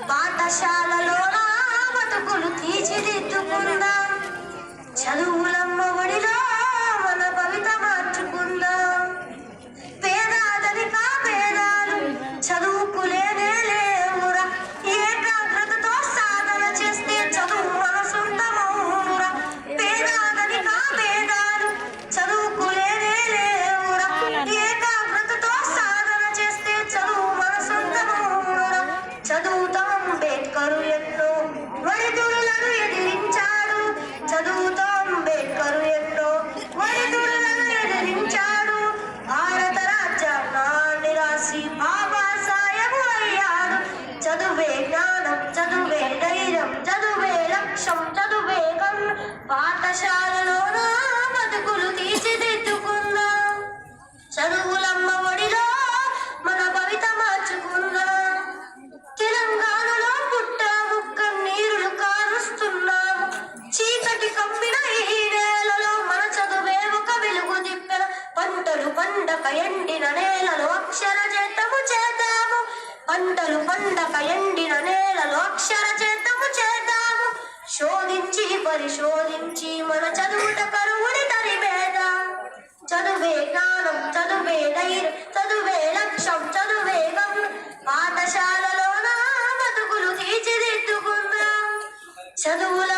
పాఠశాలలోన బతుకులు తీర్చిదిద్దుకుందాం. చదువులమ్మ ఒడిలో మన భవిత మార్చుకుందాం. పేదాదనిక పేదాలు చదువుకులేనే లేవురా. ఏకాగ్రతతో సాధన చేస్తే చదువు మన సొంతమౌనురా. పేదాదనిక పేదాలు చదువుకులేనే లేవురా. ఏకాగ్రతతో సాధన చేస్తే చదువు మన సొంతమౌనురా. చదువుతో అంబేద్కరు ఎన్నో ఒడిదుడులను ఎదిరించాడు. చదువుతో అంబేద్కరు ఎన్నో ఒడిదుడులను ఎదిరించాడు. భారత రాజ్యాంగాన్ని రాసి బాబాసాహెబు అయ్యాడు. చదువే జ్ఞానం, చదువే ధైర్యం, చదువే లక్ష్యం, చదువే గమ్యం. పాఠశాలలోన బతుకులు తీర్చిదిద్దుకుందాం. చదువులమ్మ ఒడిలో మన భవిత మార్చుకుందాం. తెలంగాణలో పుట్టాము, కన్నీరులు కారుస్తున్నాము. చీకటి కమ్మిన ఈ నేలలో మన చదువే ఒక వెలుగు దిప్పెన. పంటలు పండక ఎండిన నేలలో అక్షర చేతము చేద్దాము. పంటలు పండక ఎండిన నేలలో అక్షర చేతము చేద్దాము. శోధించి పరిశోధించి మన చదువుట కరువుని తరిమేదాం. చదువే జ్ఞానం, చదువే ధైర్యం, చదువే లక్ష్యం, చదువే గమ్యం. పాఠశాలలోన బతుకులు తీర్చిదిద్దుకుందాం. చదువుల